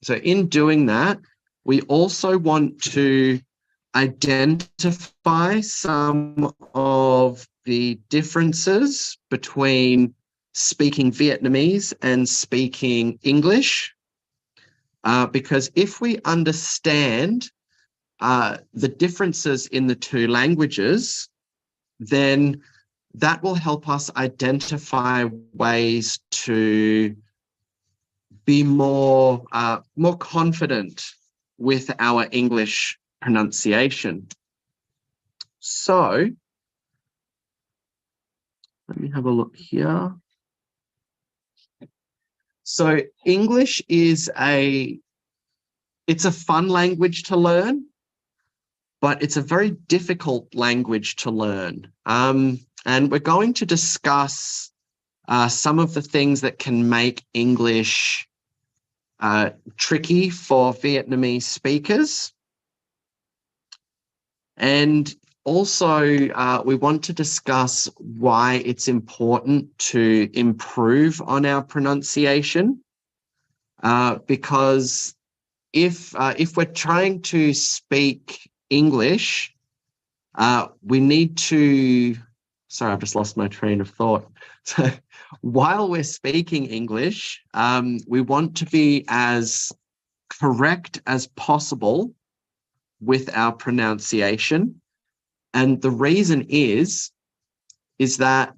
So in doing that, we also want to identify some of the differences between speaking Vietnamese and speaking English, because if we understand the differences in the two languages, then that will help us identify ways to be more confident with our English pronunciation. So let me have a look here. So English is it's a fun language to learn, but it's a very difficult language to learn. And we're going to discuss some of the things that can make English tricky for Vietnamese speakers. And also, we want to discuss why it's important to improve on our pronunciation, because if we're trying to speak English, we need to, sorry, I've just lost my train of thought. So while we're speaking English, we want to be as correct as possible with our pronunciation. And the reason is that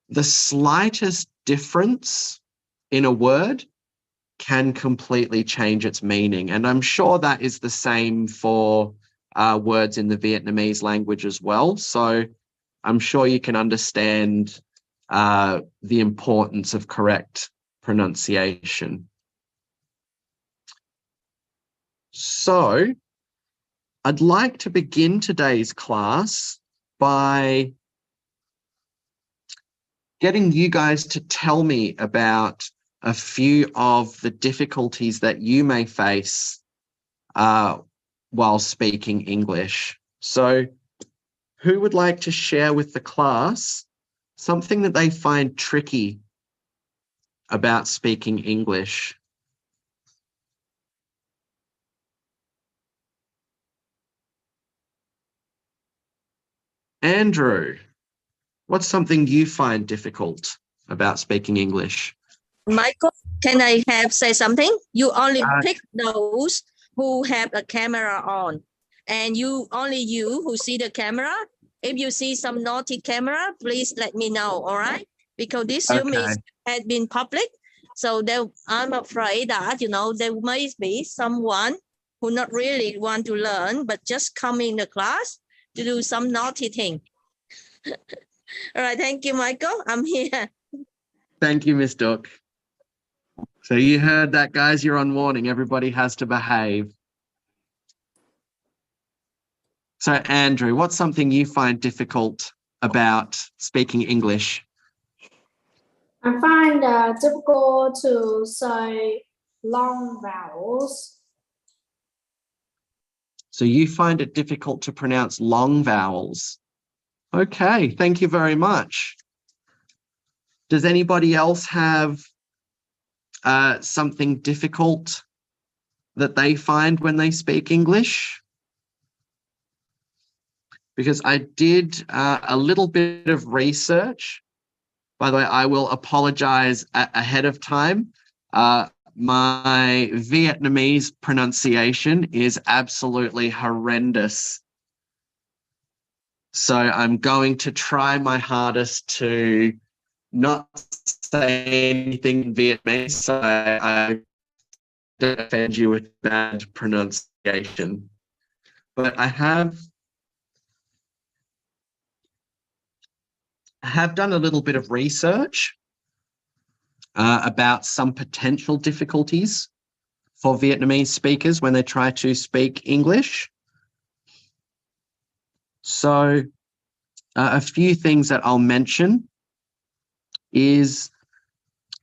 the slightest difference in a word can completely change its meaning. And I'm sure that is the same for words in the Vietnamese language as well. So I'm sure you can understand the importance of correct pronunciation. So I'd like to begin today's class by getting you guys to tell me about a few of the difficulties that you may face while speaking English. So who would like to share with the class something that they find tricky about speaking English? Andrew, what's something you find difficult about speaking English? Michael, can I say something? You only pick those who have a camera on, and only you who see the camera. If you see some naughty camera, please let me know, all right? Because this Zoom has been public, so I'm afraid that, there may be someone who not really want to learn, but just come in the class to do some naughty thing. All right, thank you, Michael. I'm here. Thank you, Miss Duck. So you heard that, guys. You're on warning. Everybody has to behave. So, Andrew, what's something you find difficult about speaking English? I find it difficult to say long vowels. So you find it difficult to pronounce long vowels. Okay, thank you very much. Does anybody else have something difficult that they find when they speak English? Because I did a little bit of research. By the way, I will apologize ahead of time. My Vietnamese pronunciation is absolutely horrendous. So I'm going to try my hardest to not say anything in Vietnamese, so I don't offend you with bad pronunciation. But I have done a little bit of research about some potential difficulties for Vietnamese speakers when they try to speak English. So a few things that I'll mention is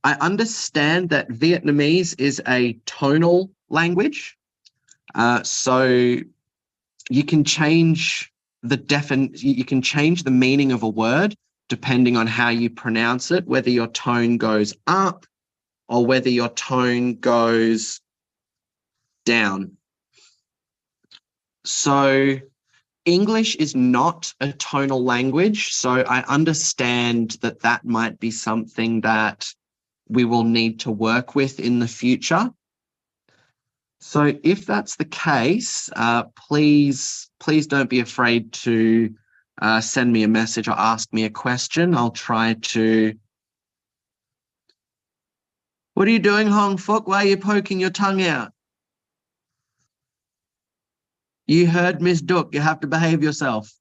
I understand that Vietnamese is a tonal language. So you can change the meaning of a word depending on how you pronounce it, whether your tone goes up or whether your tone goes down. So English is not a tonal language, so I understand that that might be something that we will need to work with in the future. So if that's the case, please don't be afraid to send me a message or ask me a question. I'll try to... What are you doing, Hong Fook? Why are you poking your tongue out? You heard Miss Duck. You have to behave yourself.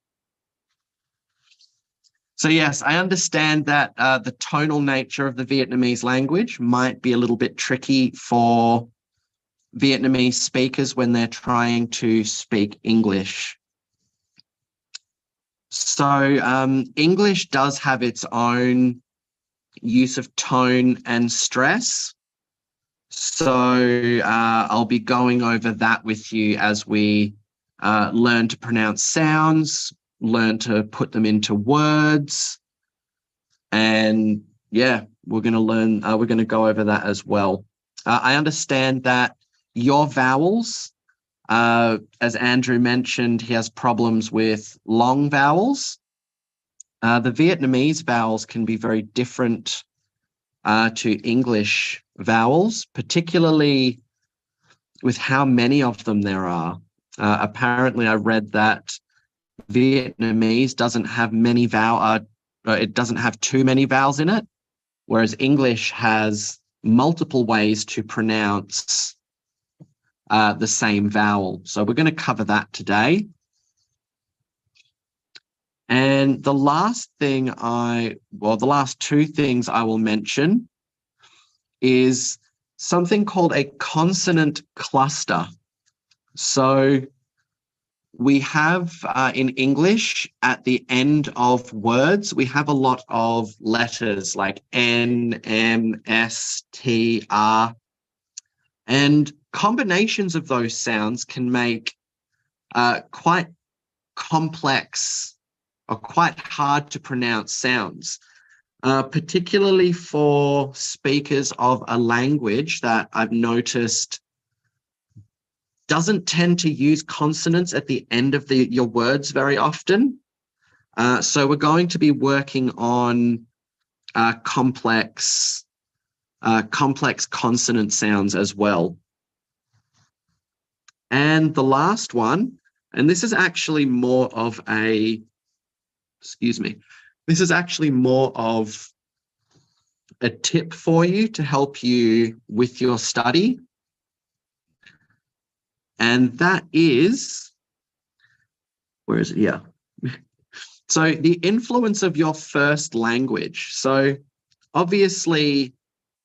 So yes, I understand that the tonal nature of the Vietnamese language might be a little bit tricky for Vietnamese speakers when they're trying to speak English. So English does have its own use of tone and stress. So I'll be going over that with you as we learn to pronounce sounds, learn to put them into words. And yeah, we're going to learn, we're going to go over that as well. I understand that your vowels, as Andrew mentioned, he has problems with long vowels. The Vietnamese vowels can be very different to English vowels, particularly with how many of them there are. Apparently, I read that Vietnamese doesn't have many it doesn't have too many vowels in it, whereas English has multiple ways to pronounce the same vowel. So we're going to cover that today. And the last two things I will mention is something called a consonant cluster. So we have in English, at the end of words, we have a lot of letters like N, M, S, T, R. And combinations of those sounds can make quite complex or quite hard to pronounce sounds, particularly for speakers of a language that I've noticed doesn't tend to use consonants at the end of your words very often. So we're going to be working on complex consonant sounds as well. And the last one, and this is actually more of a, this is actually more of a tip for you to help you with your study. And that is, where is it? Yeah. So the influence of your first language. So obviously,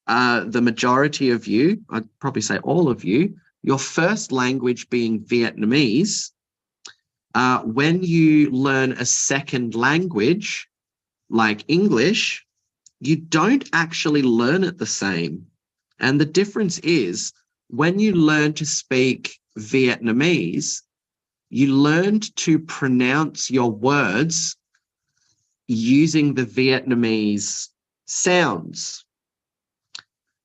the majority of you, I'd probably say all of you, your first language being Vietnamese, when you learn a second language like English, you don't actually learn it the same. And the difference is when you learn to speak Vietnamese, you learned to pronounce your words using the Vietnamese sounds.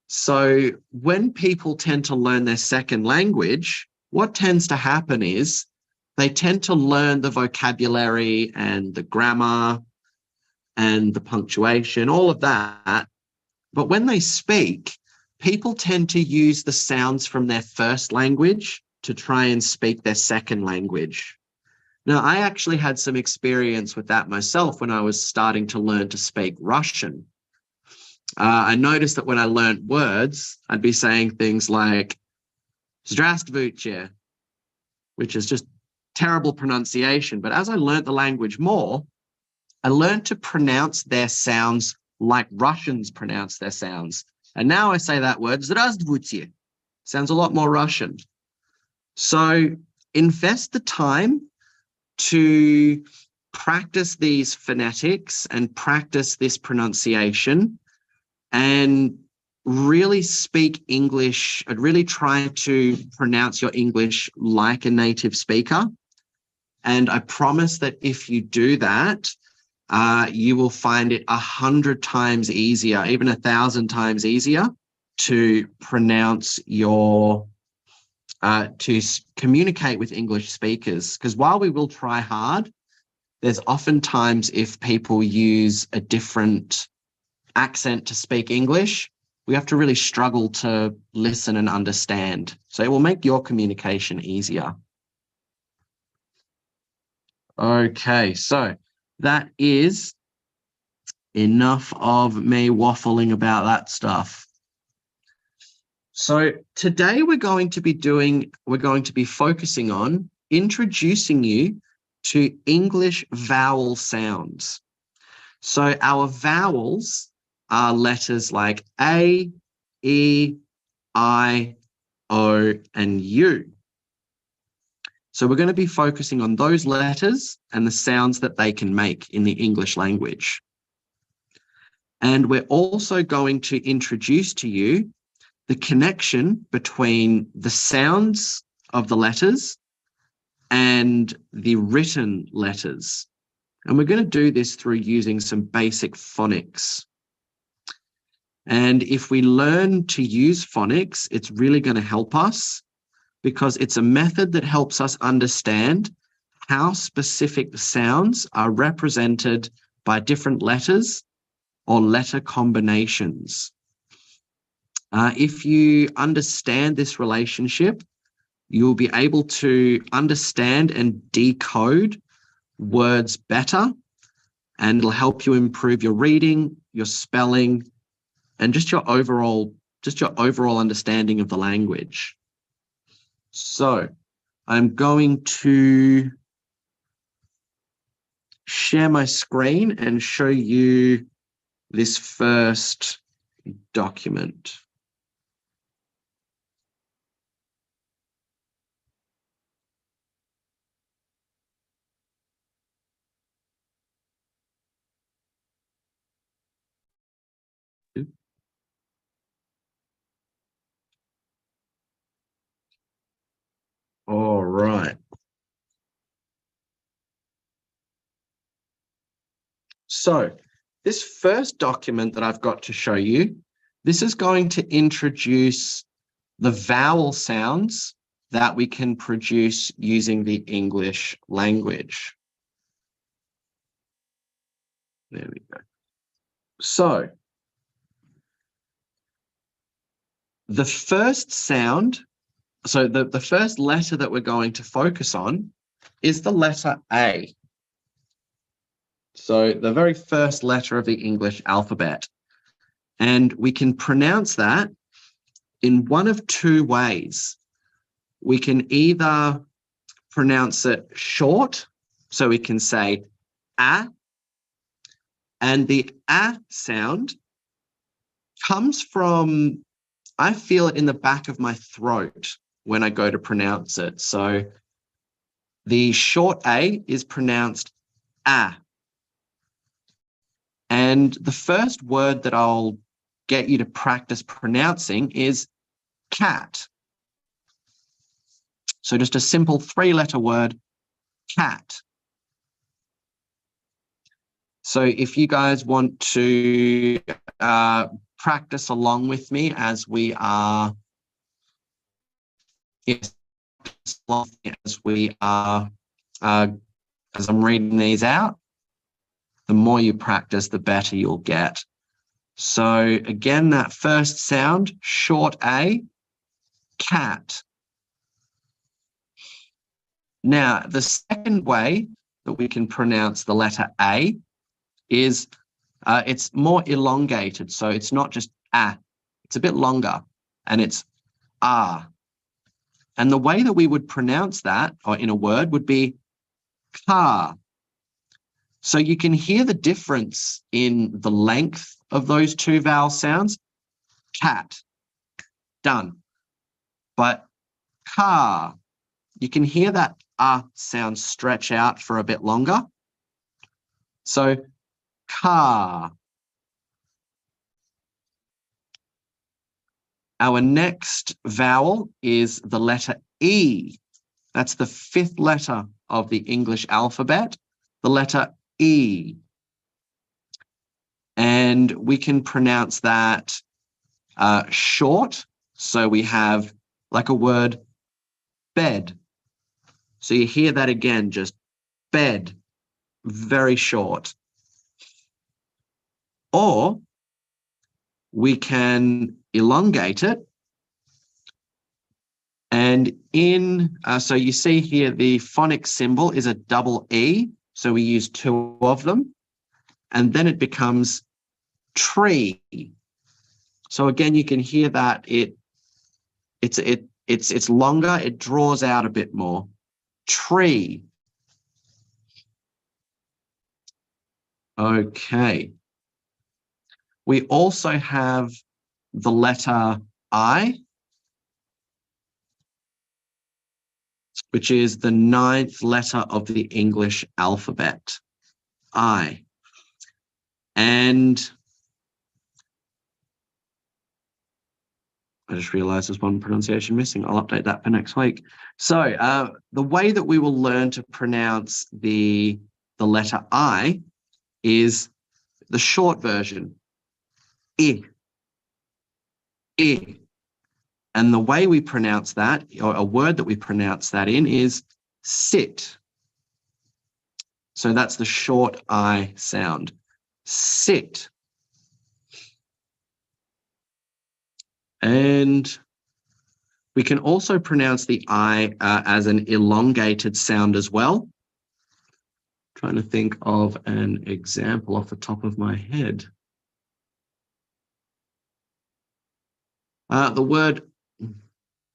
So when people tend to learn their second language, what tends to happen is they tend to learn the vocabulary and the grammar and the punctuation, all of that. But when they speak, people tend to use the sounds from their first language to try and speak their second language. Now, I actually had some experience with that myself when I was starting to learn to speak Russian. I noticed that when I learned words, I'd be saying things like "Здравствуйте," which is just terrible pronunciation. But as I learned the language more, I learned to pronounce their sounds like Russians pronounce their sounds. And now I say that word, "Здравствуйте." Sounds a lot more Russian. So invest the time to practice these phonetics and practice this pronunciation and really speak English and really try to pronounce your English like a native speaker. And I promise that if you do that, you will find it 100 times easier, even 1,000 times easier to pronounce your communicate with English speakers. Because while we will try hard, there's oftentimes if people use a different accent to speak English, we have to really struggle to listen and understand. So it will make your communication easier. Okay, so that is enough of me waffling about that stuff. So today we're going to be focusing on introducing you to English vowel sounds. So our vowels are letters like A, E, I, O, and U. So we're going to be focusing on those letters and the sounds that they can make in the English language. And we're also going to introduce to you the connection between the sounds of the letters and the written letters. And we're going to do this through using some basic phonics. And if we learn to use phonics, it's really going to help us because it's a method that helps us understand how specific sounds are represented by different letters or letter combinations. If you understand this relationship, you'll be able to understand and decode words better, and it'll help you improve your reading, your spelling, and just your overall understanding of the language. So I'm going to share my screen and show you this first document. All right. So this first document that I've got to show you, this is going to introduce the vowel sounds that we can produce using the English language. There we go. So the first sound, so the first letter that we're going to focus on is the letter A. So the very first letter of the English alphabet. And we can pronounce that in one of two ways. We can either pronounce it short, so we can say A, and the A sound comes from, I feel it in the back of my throat when I go to pronounce it. So the short A is pronounced A. And the first word that I'll get you to practice pronouncing is cat. So just a simple three-letter word, cat. So if you guys want to practice along with me as we are, as I'm reading these out, the more you practice, the better you'll get. So again, that first sound, short A, cat. Now, the second way that we can pronounce the letter A is it's more elongated. So it's not just A, it's a bit longer, and it's ah. And the way that we would pronounce that, or in a word, would be car. So you can hear the difference in the length of those two vowel sounds. Cat, done. But car, you can hear that sound stretch out for a bit longer. So car. Our next vowel is the letter E. That's the fifth letter of the English alphabet, the letter E. And we can pronounce that short. So we have like a word bed. So you hear that again, just bed, very short. Or we can elongate it. And so you see here, the phonics symbol is a double E. So we use two of them. And then it becomes tree. So again, you can hear that it's longer, it draws out a bit more. Tree. Okay. We also have the letter I, which is the 9th letter of the English alphabet. I. And I just realized there's one pronunciation missing. I'll update that for next week. So the way that we will learn to pronounce the letter I is the short version. I. I. And the way we pronounce that, or a word that we pronounce that in, is sit. So that's the short I sound. Sit. And we can also pronounce the I as an elongated sound as well. Trying to think of an example off the top of my head. The word,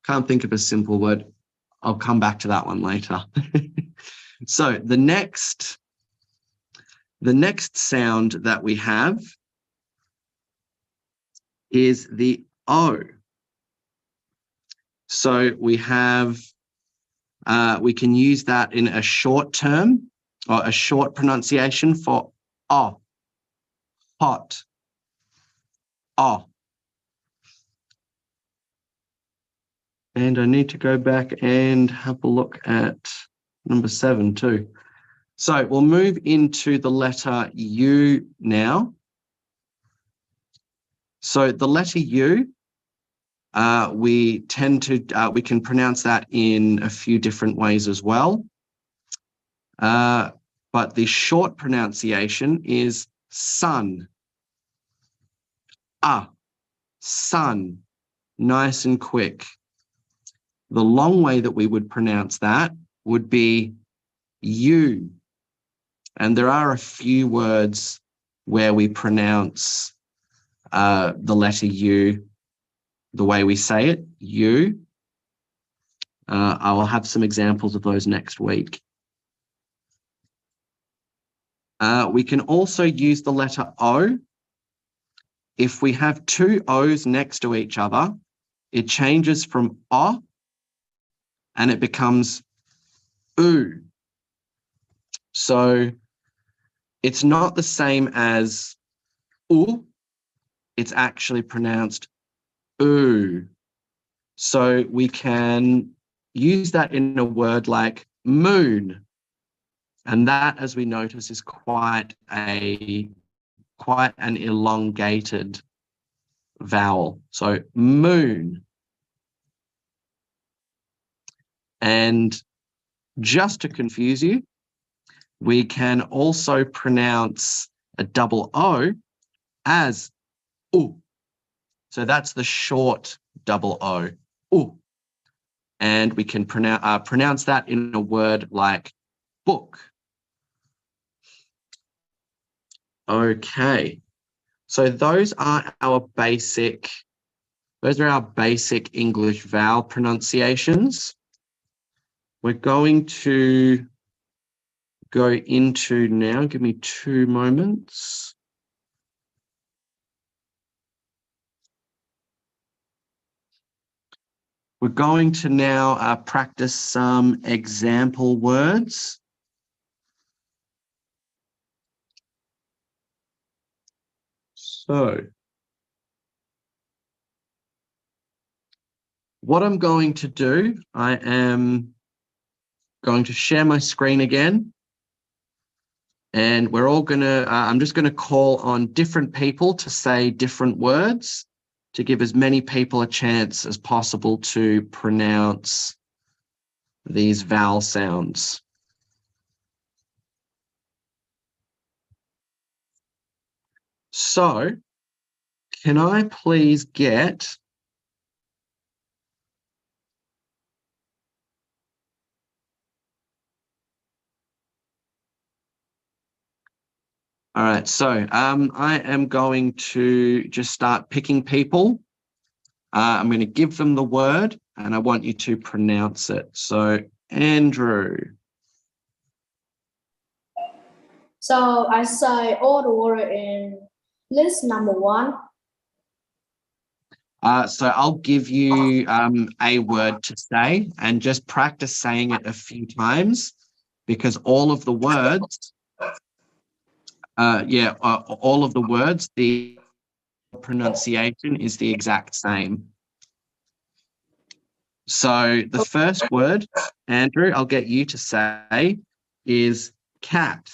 can't think of a simple word. I'll come back to that one later. So the next sound that we have is the O. So we have, we can use that in a short term or a short pronunciation for O, hot, O. And I need to go back and have a look at number 7 too. So we'll move into the letter U now. So the letter U, we can pronounce that in a few different ways as well. But the short pronunciation is sun. Sun, nice and quick. The long way that we would pronounce that would be you. And there are a few words where we pronounce the letter U the way we say it, you. I will have some examples of those next week. We can also use the letter O. If we have two O's next to each other, it changes from O and it becomes oo. So it's not the same as oo, it's actually pronounced oo. So we can use that in a word like moon. And that, as we notice, is quite an elongated vowel. So moon. And just to confuse you, we can also pronounce a double O as oo. So that's the short double O, oo. And we can pronounce that in a word like book. Okay, so those are our basic English vowel pronunciations. We're going to go into now, give me 2 moments. We're going to now practice some example words. So, what I'm going to do, I am going to share my screen again. And we're all going to, I'm just going to call on different people to say different words to give as many people a chance as possible to pronounce these vowel sounds. So, can I please get all right, so I am going to just start picking people. I'm going to give them the word and I want you to pronounce it. So, Andrew. So I say all the word in list number 1. So I'll give you a word to say and just practice saying it a few times because all of the words, all of the words, the pronunciation is the exact same. So the first word, Andrew, I'll get you to say is cat.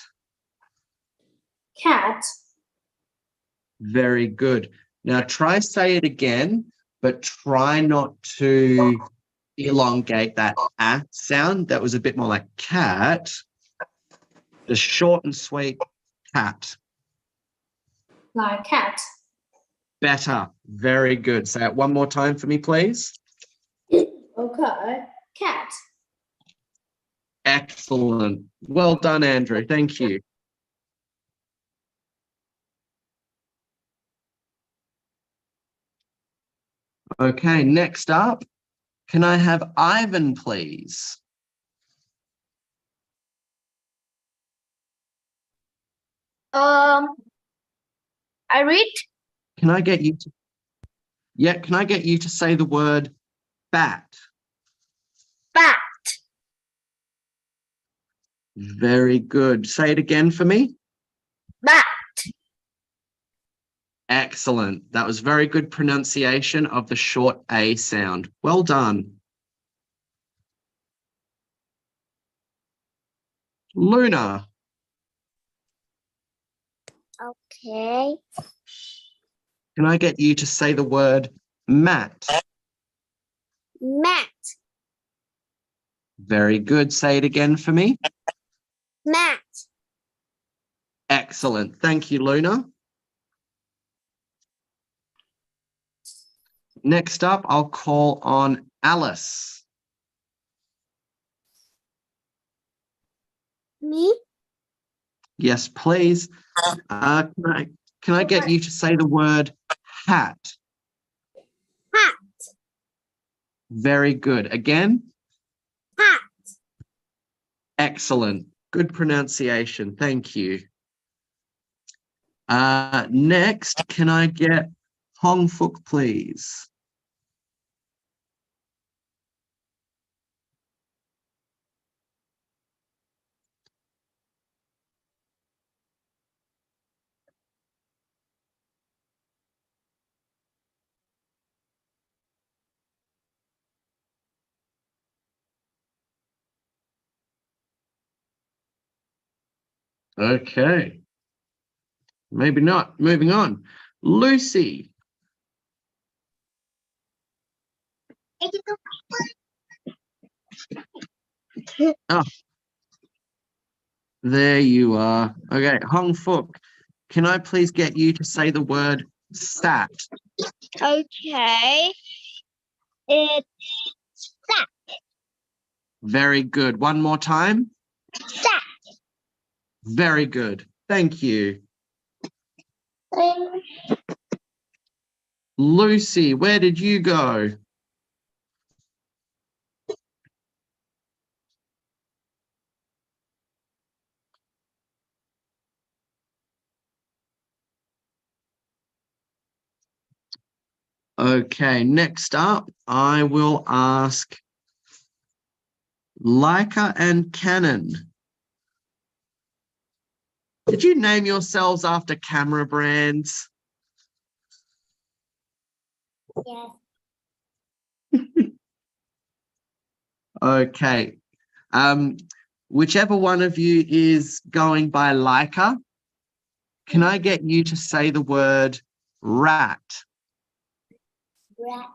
Cat. Very good. Now try say it again, but try not to elongate that a sound. That was a bit more like cat. The short and sweet cat. Like cat. Better. Very good. Say it one more time for me, please. Okay. Cat. Excellent. Well done, Andrew. Thank you. Okay, next up, can I have Ivan, please? I read. Can I get you to, can I get you to say the word bat? Bat. Very good. Say it again for me. Bat. Excellent. That was very good pronunciation of the short A sound. Well done. Luna. Okay. Can I get you to say the word mat? Mat. Very good. Say it again for me. Mat. Excellent. Thank you, Luna. Next up, I'll call on Alice. Me. Yes, please. Can I get you to say the word hat? Hat. Very good. Again? Hat. Excellent. Good pronunciation. Thank you. Next, can I get Hong Fook, please? Okay. Maybe not. Moving on. Lucy. Oh, there you are. Okay, Hong Fook, can I please get you to say the word sat? Okay. It's sat. Very good. One more time. Sat. Very good. Thank you. Lucy, where did you go? Okay, next up, I will ask Leica and Canon. Did you name yourselves after camera brands? Yes. Okay. Whichever one of you is going by Leica, can I get you to say the word rat? Rat.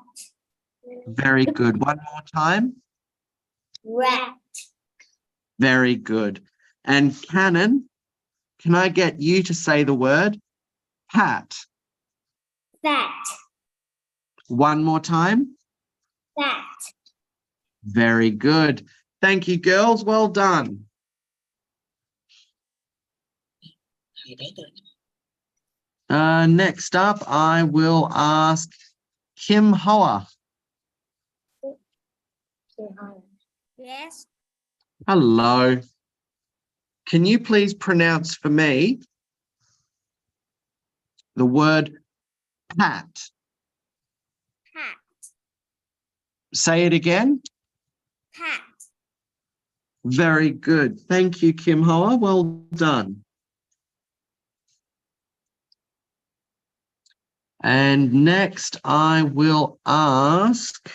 Very good. One more time. Rat. Very good. And Cannon, can I get you to say the word hat? Fat. One more time. Fat. Very good. Thank you, girls. Well done. Next up, I will ask Kim Hoa. Yes. Hello. Can you please pronounce for me the word hat? Hat. Say it again. Hat. Very good. Thank you, Kim Hoa. Well done. And next, I will ask...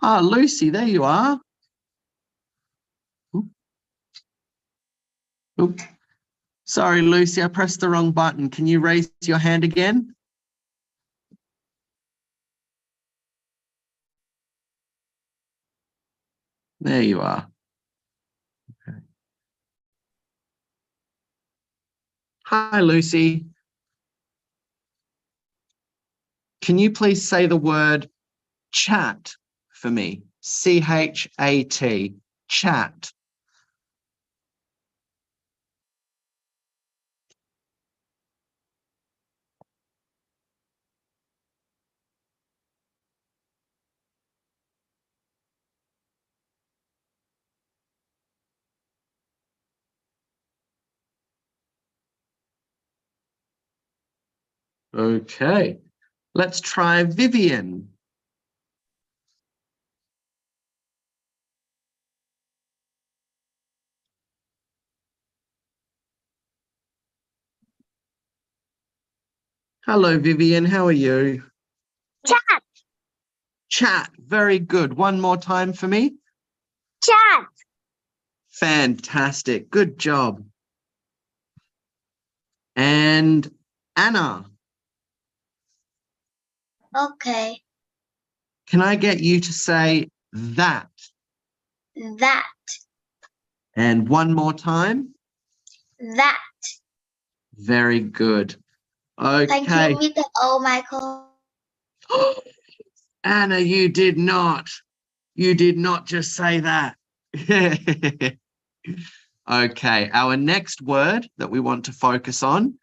Lucy, there you are. Oop. Sorry, Lucy, I pressed the wrong button. Can you raise your hand again? There you are. Okay. Hi, Lucy. Can you please say the word chat for me? C-H-A-T, chat. Okay, let's try Vivian. Hello, Vivian, how are you? Chat. Chat, very good. One more time for me. Chat. Fantastic, good job. And Anna, Okay. can I get you to say that? That. And one more time. That. Very good. Okay. Thank you, Mr. O. Michael. Anna, you did not just say that. Okay, our next word that we want to focus on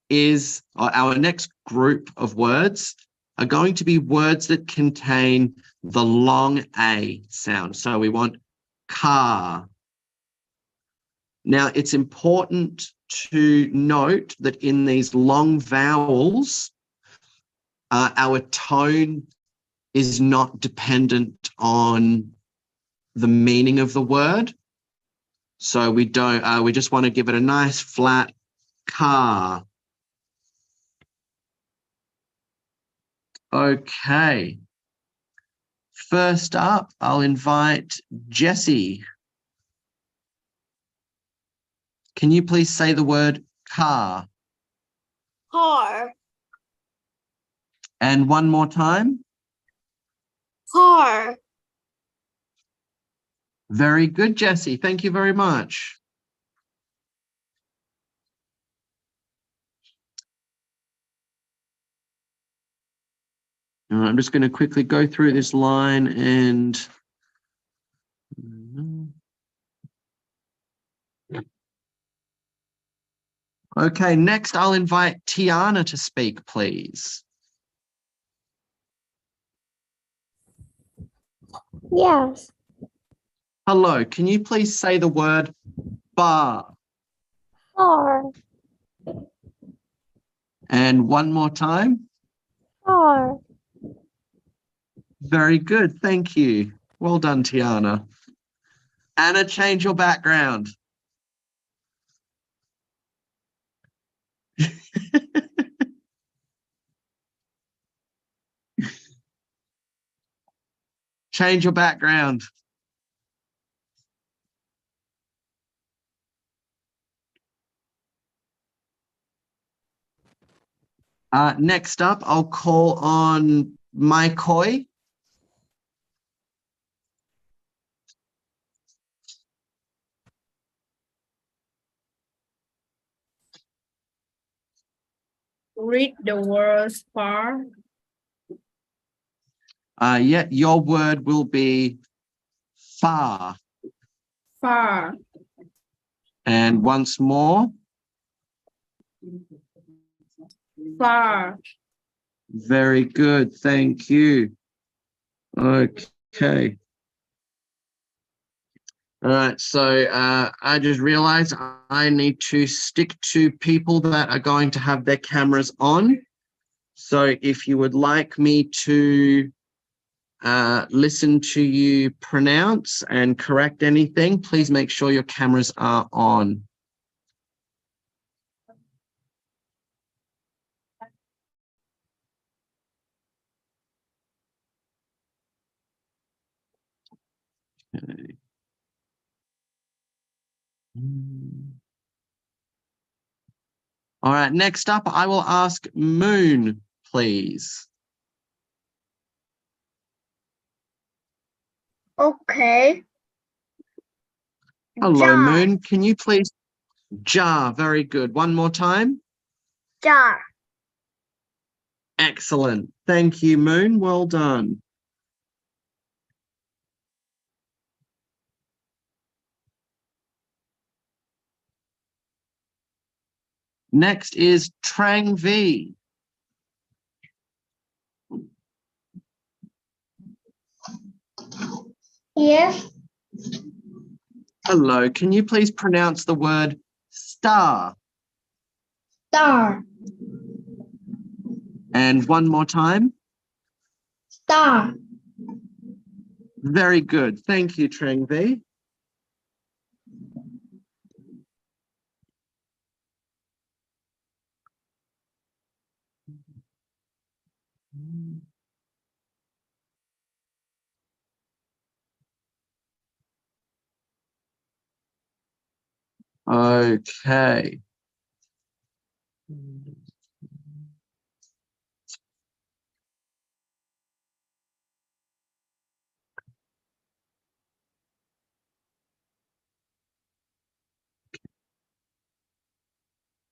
is, or our next group of words are going to be words that contain the long A sound. So we want car. Now, it's important to note that in these long vowels, our tone is not dependent on the meaning of the word. So we don't, we just want to give it a nice flat car. Okay. First up, I'll invite Jessie. Can you please say the word car? Car. And one more time. Car. Very good, Jessie. Thank you very much. I'm just going to quickly go through this line and... Okay, next I'll invite Tiana to speak, please. Yes. Hello, can you please say the word bar? Car. And one more time. Car. Very good, thank you. Well done, Tiana. Anna, change your background. Change your background. Next up, I'll call on Mai Koi. Read the words far. Yeah, your word will be far. Far. And once more. Far. Very good. Thank you. Okay. All right. So I just realized I need to stick to people that are going to have their cameras on. So if you would like me to listen to you pronounce and correct anything, please make sure your cameras are on. Okay. All right, next up, I will ask Moon, please. Okay. Hello, Jar. Moon. Can you please? Jar, very good. One more time. Jar. Excellent. Thank you, Moon. Well done. Next is Trang V. Yes. Hello, can you please pronounce the word star? Star. And one more time. Star. Very good. Thank you, Trang V. Okay.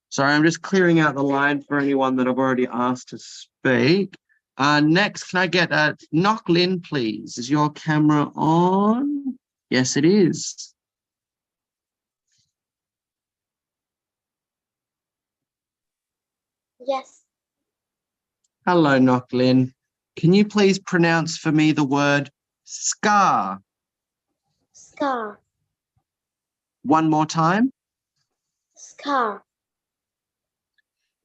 Sorry, I'm just clearing out the line for anyone that I've already asked to speak. Next, can I get Knock Lin, please? Is your camera on? Yes, it is. Yes. Hello, Knock Lin. Can you please pronounce for me the word scar? Scar. One more time. Scar.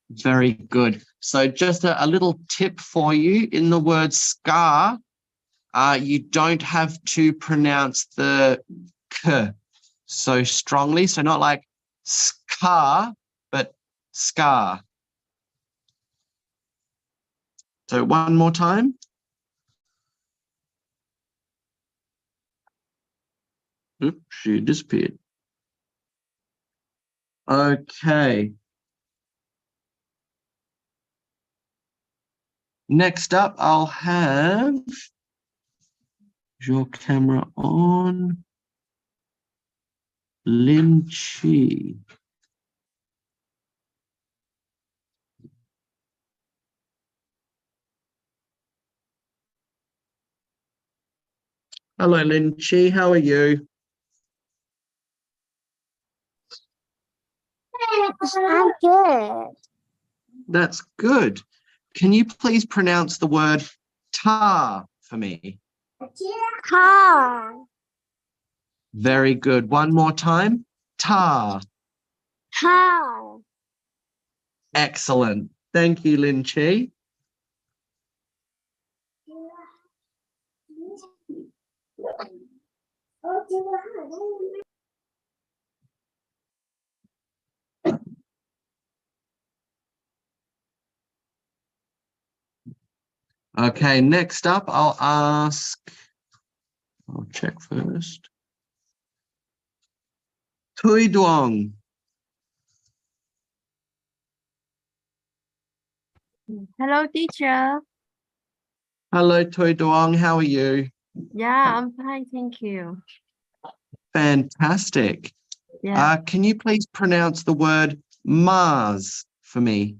Very good. So just a little tip for you. In the word scar, you don't have to pronounce the k so strongly. So not like scar, but scar. So one more time. Oops, she disappeared. Okay. Next up, I'll have your camera on. Lin Chi. Hello, Lin Chi. How are you? I'm good. That's good. Can you please pronounce the word tar for me? Car. Very good. One more time. Tar. Car. Excellent. Thank you, Lin Chi. Okay, next up, I'll check first. Tui Duong. Hello, teacher. Hello, Tui Duong. How are you? Yeah, I'm fine, thank you. Fantastic. Yeah, Can you please pronounce the word Mars for me?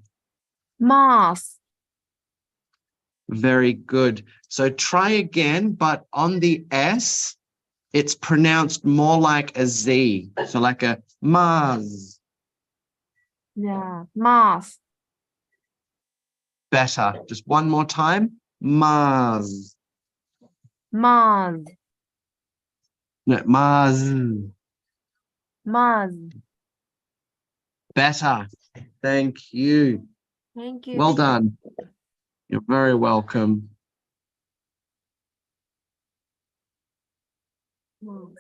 Moss. Very good. So try again, but on the S, it's pronounced more like a Z. So like a Mars. Yeah. Moss. Better. Just one more time. Mars. Mars. No, Mars. Mars. Better. Thank you. Thank you. Well teacher. done. You're very welcome. Mars.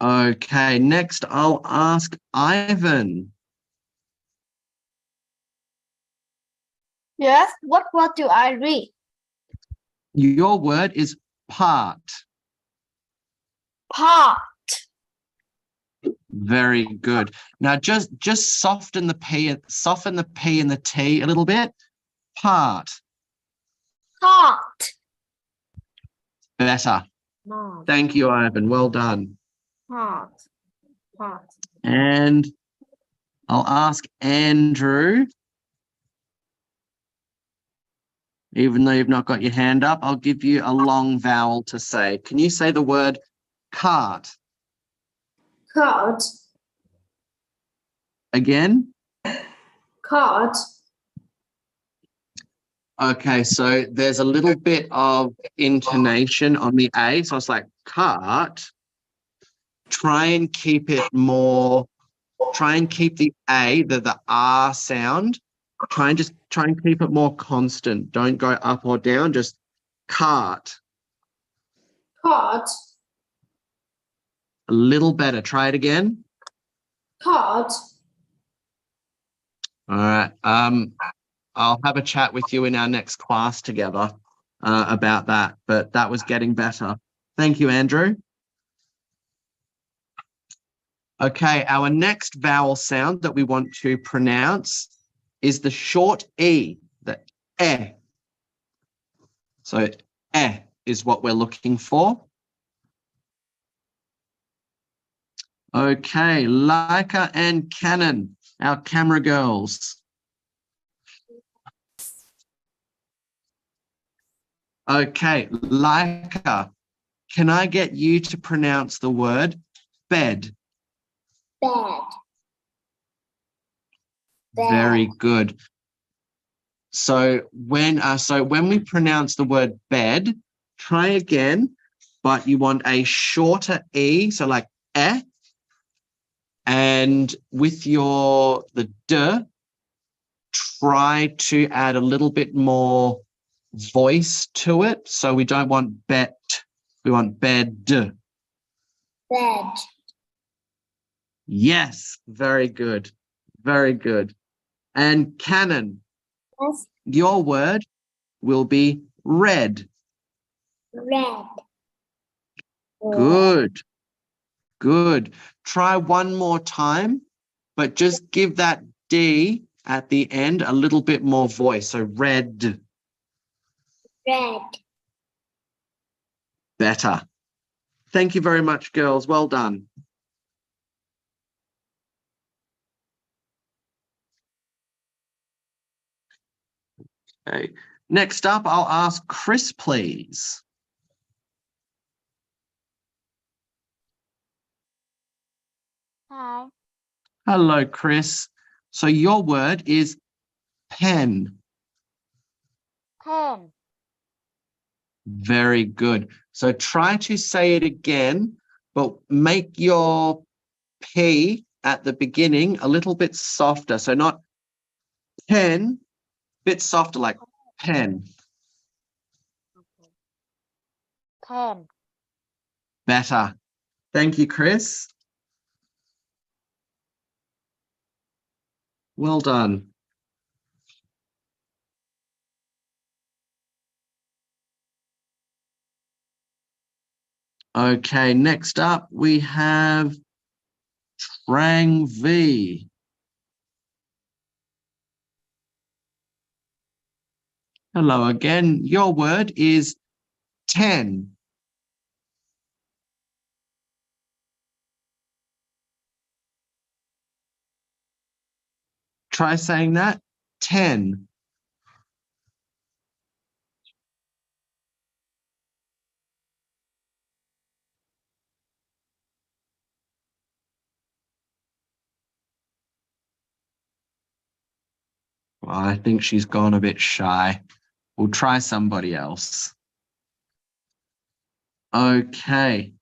Okay, next I'll ask Ivan. Yes, what do I read? Your word is part. Part. Very good. Now just soften the P and the T a little bit. Part. Part. Better. Mars. Thank you, Ivan. Well done. Part. Part. And I'll ask Andrew. Even though you've not got your hand up, I'll give you a long vowel to say. Can you say the word cart? Cart. Again? Cart. Okay, so there's a little bit of intonation on the A. So it's like cart. Try and keep the A, the R sound. Try and keep it more constant. Don't go up or down, just cart. Cart. A little better. Try it again. Cart. All right. I'll have a chat with you in our next class together about that, but that was getting better. Thank you, Andrew. Okay, our next vowel sound that we want to pronounce is the short E, the eh. So eh is what we're looking for. Okay, Leica and Canon, our camera girls. Okay, Leica, can I get you to pronounce the word bed? Bed. Bed. Very good. So when we pronounce the word bed, try again, but you want a shorter E, so like eh, and with the d, try to add a little bit more voice to it. So we don't want bet, we want bed. Bed. Yes, very good. Very good. And Canon, Yes. your word will be red. Red. Good. Good. Try one more time, but just give that D at the end a little bit more voice. So red. Red. Better. Thank you very much, girls. Well done. Okay. Next up, I'll ask Chris, please. Hi. Hello, Chris. So your word is pen. Pen. Very good. So try to say it again, but make your P at the beginning a little bit softer. So not pen, bit softer like pen. Pen. Better. Thank you, Chris. Well done. Okay, next up we have Trang V. Hello again. Your word is 10. Try saying that. 10. I think she's gone a bit shy. We'll try somebody else. Okay.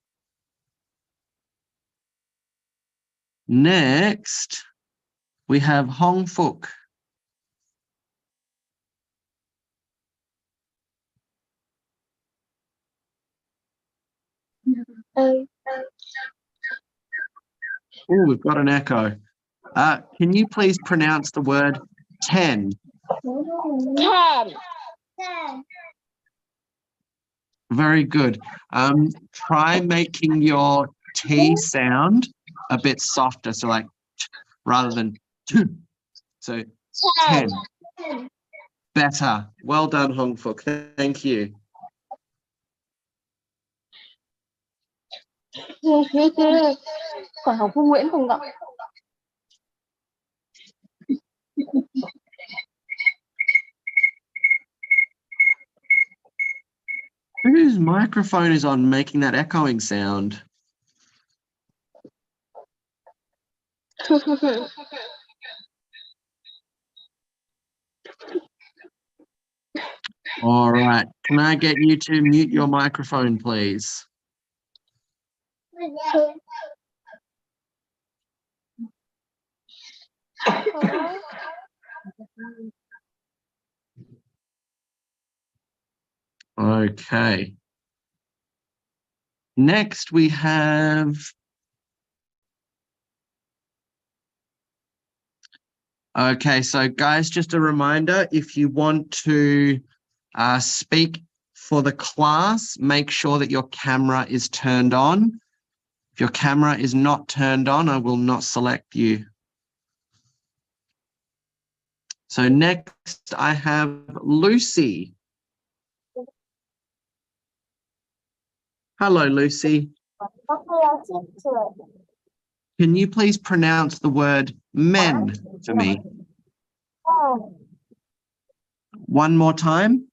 Next, we have Hong Fook. Oh, we've got an echo. Can you please pronounce the word 10? 10. Very good. Try making your T sound a bit softer. So like rather than so 10. Better. Well done, Hong Fook. Thank you. Còn học Phương Nguyễn không ạ? Whose microphone is on making that echoing sound? All right. Can I get you to mute your microphone, please? Okay. Next, we have... Okay, so guys, just a reminder, if you want to speak for the class, make sure that your camera is turned on. If your camera is not turned on, I will not select you. So next, I have Lucy. Hello, Lucy. Can you please pronounce the word men for me? One more time.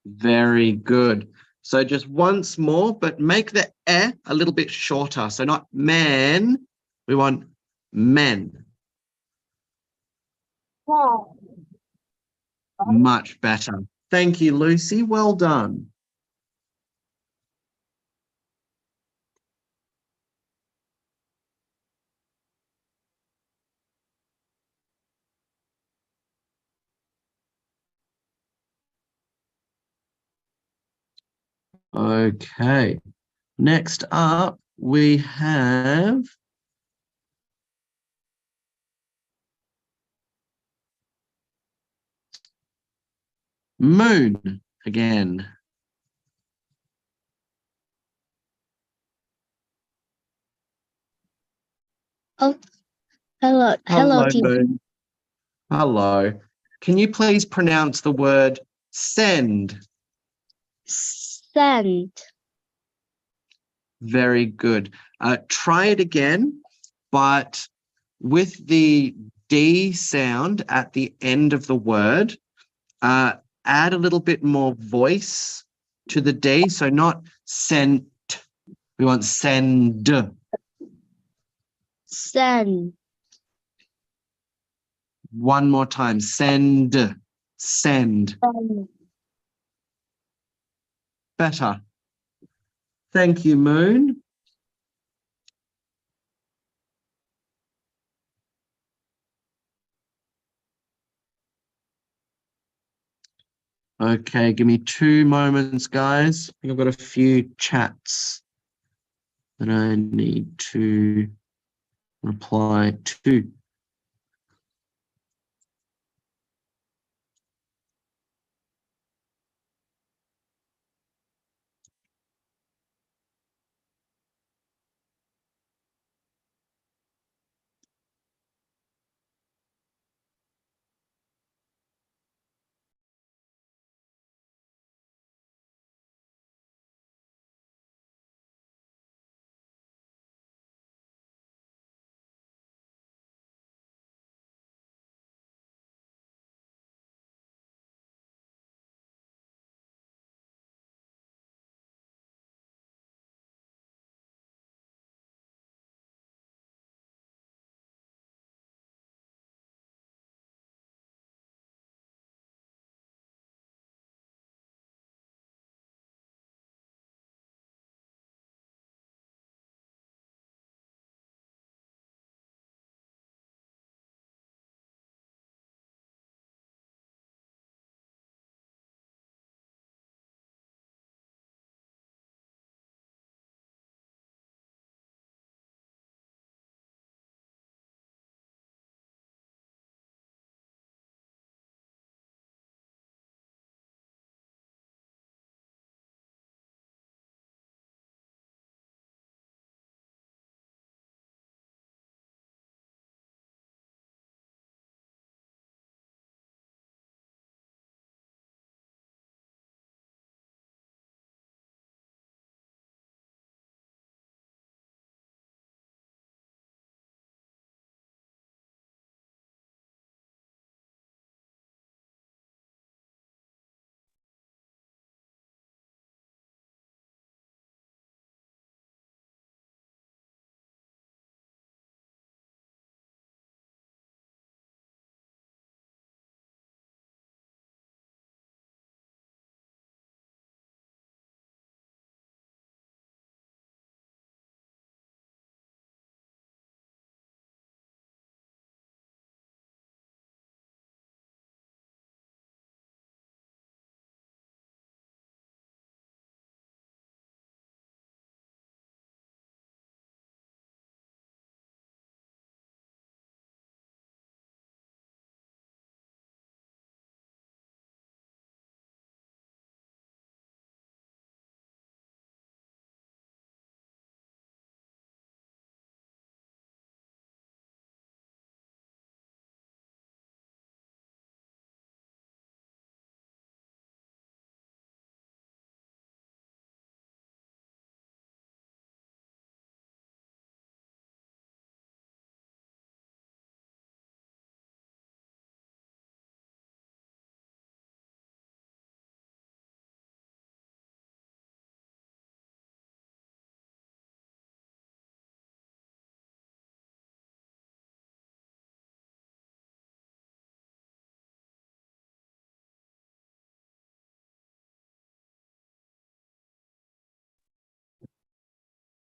Very good. So just once more, but make the e a little bit shorter. So not man, we want men. Much better. Thank you, Lucy. Well done. Okay. Next up, we have Moon again. Oh, hello, team. Moon. Hello. Can you please pronounce the word send? Send. Very good. Try it again, but with the D sound at the end of the word, add a little bit more voice to the D. So not sent. We want send. Send. One more time. Send. Send. Better. Thank you, Moon. Okay, give me 2 moments, guys. I think I've got a few chats that I need to reply to.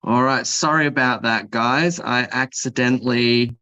All right. Sorry about that, guys. I accidentally.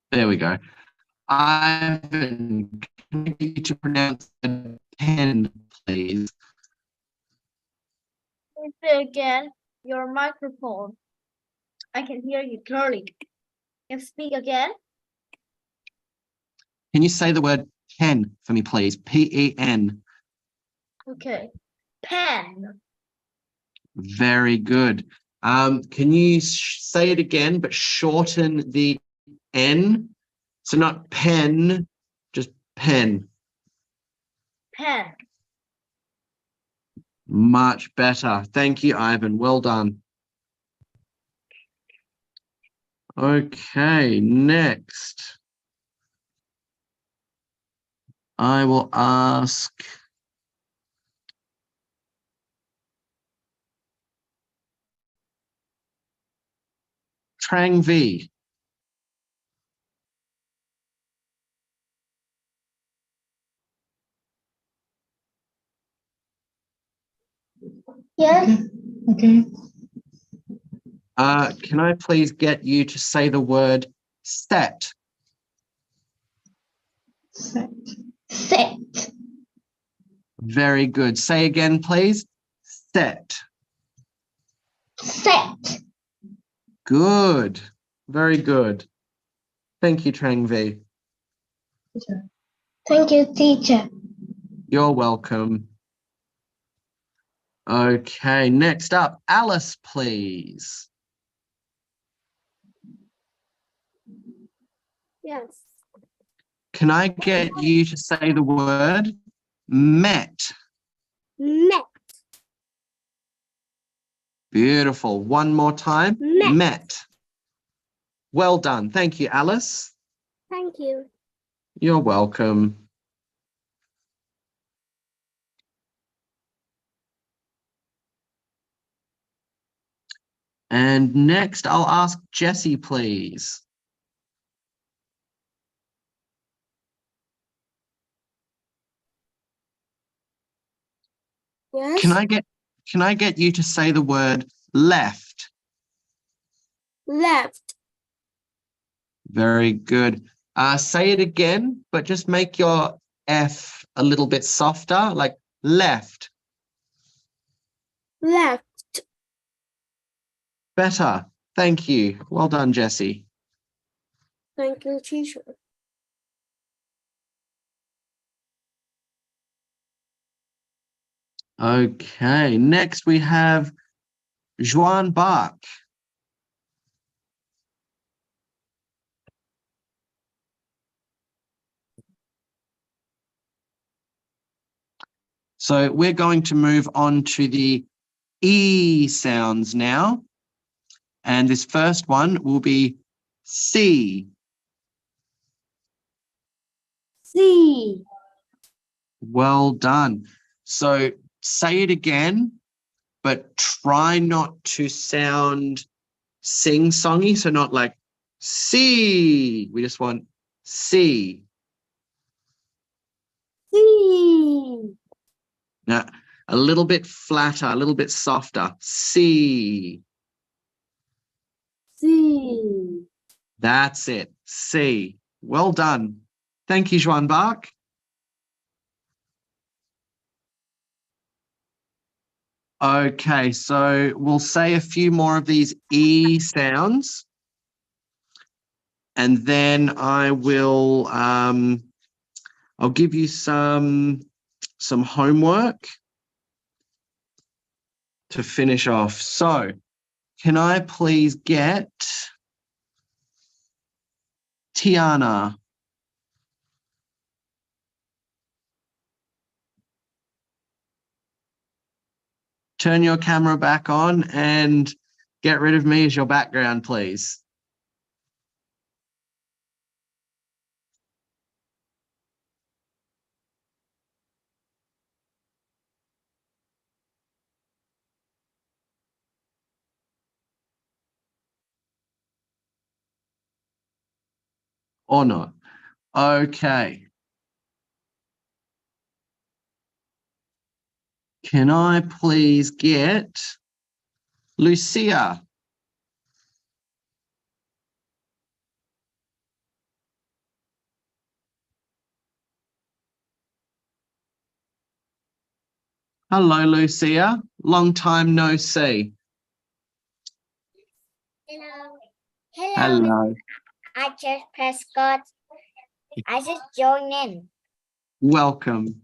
There we go. Ivan, can I get you to pronounce the pen, please? Say again your microphone. I can hear you clearly. Can you speak again? Can you say the word pen for me, please? P-E-N. Okay. Pen. Very good. Can you say it again, but shorten the N? So not pen, just pen. Pen. Much better. Thank you, Ivan. Well done. Okay, next. I will ask Trang V. Yes. Okay. Can I please get you to say the word set? Set. Set. Very good. Say again, please. Set. Set. Good. Very good. Thank you, Trang V. Thank you, teacher. You're welcome. Okay, next up, Alice, please. Yes. Can I get you to say the word met? Met. Beautiful. One more time. Met. Met. Well done. Thank you, Alice. Thank you. You're welcome. And next, I'll ask Jessie, please. Yes. Can I get you to say the word left? Left. Very good. Say it again, but just make your F a little bit softer, like left. Left. Better. Thank you. Well done, Jessie. Thank you, teacher. Okay, next we have Joan Bach. So we're going to move on to the E sounds now. And this first one will be C. C. Well done. So say it again, but try not to sound sing-songy. So not like C. We just want C. C. Now, a little bit flatter, a little bit softer. C. C. That's it. C. Well done. Thank you, Joan Bach. Okay, so we'll say a few more of these E sounds. And then I will, I'll give you some homework to finish off. So can I please get Tiana? Turn your camera back on and get rid of me as your background, please. Or not. Okay. Can I please get Lucia? Hello, Lucia. Long time no see. Hello. Hello. Hello. I just Prescott. I just joined in. Welcome.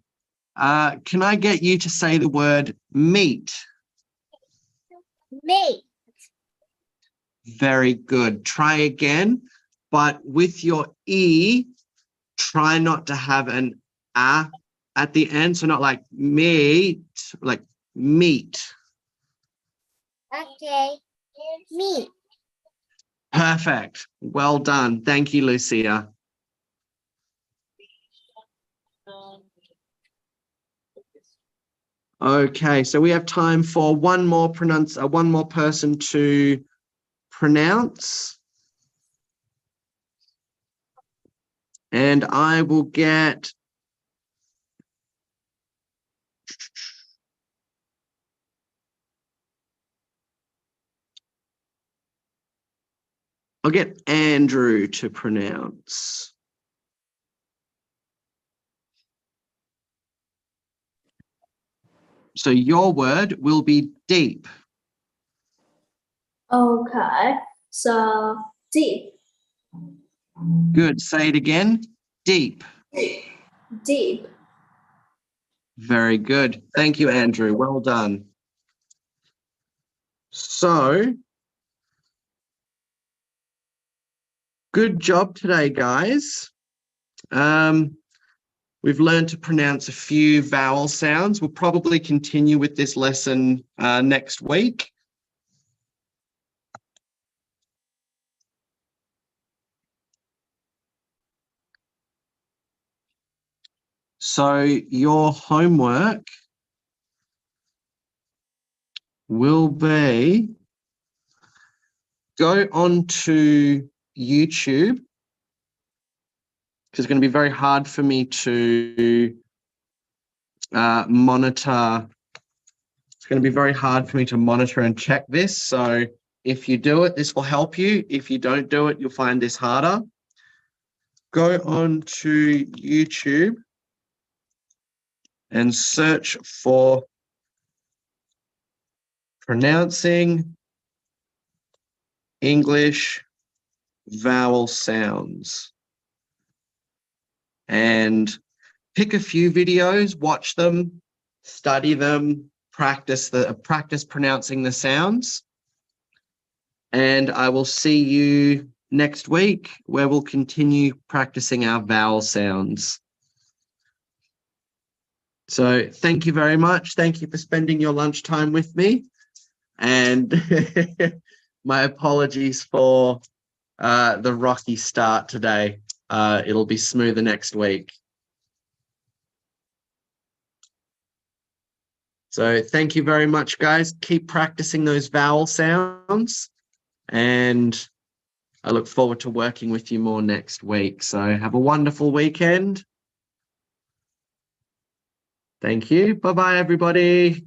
Can I get you to say the word meat? Me. Very good. Try again, but with your E, try not to have an A at the end. So not like meat, like meat. Okay. Me. Perfect. Well done. Thank you, Lucia. Okay, so we have time for one more person to pronounce. And I will get Andrew to pronounce. So your word will be deep. Okay, so deep, Good. Say it again. Deep. deep. Very good. Thank you, Andrew. Well done. So, good job today, guys. We've learned to pronounce a few vowel sounds. We'll probably continue with this lesson next week. So your homework will be go on to YouTube, because it's going to be very hard for me to monitor. It's going to be very hard for me to monitor and check this. So if you do it, this will help you. If you don't do it, you'll find this harder. Go on to YouTube and search for pronouncing English vowel sounds. And pick a few videos, watch them, study them, practice pronouncing the sounds. And I will see you next week, where we'll continue practicing our vowel sounds. So thank you very much. Thank you for spending your lunchtime with me. And my apologies for the rocky start today. It'll be smoother next week. So thank you very much, guys. Keep practicing those vowel sounds, and I look forward to working with you more next week. So have a wonderful weekend. Thank you. Bye-bye, everybody.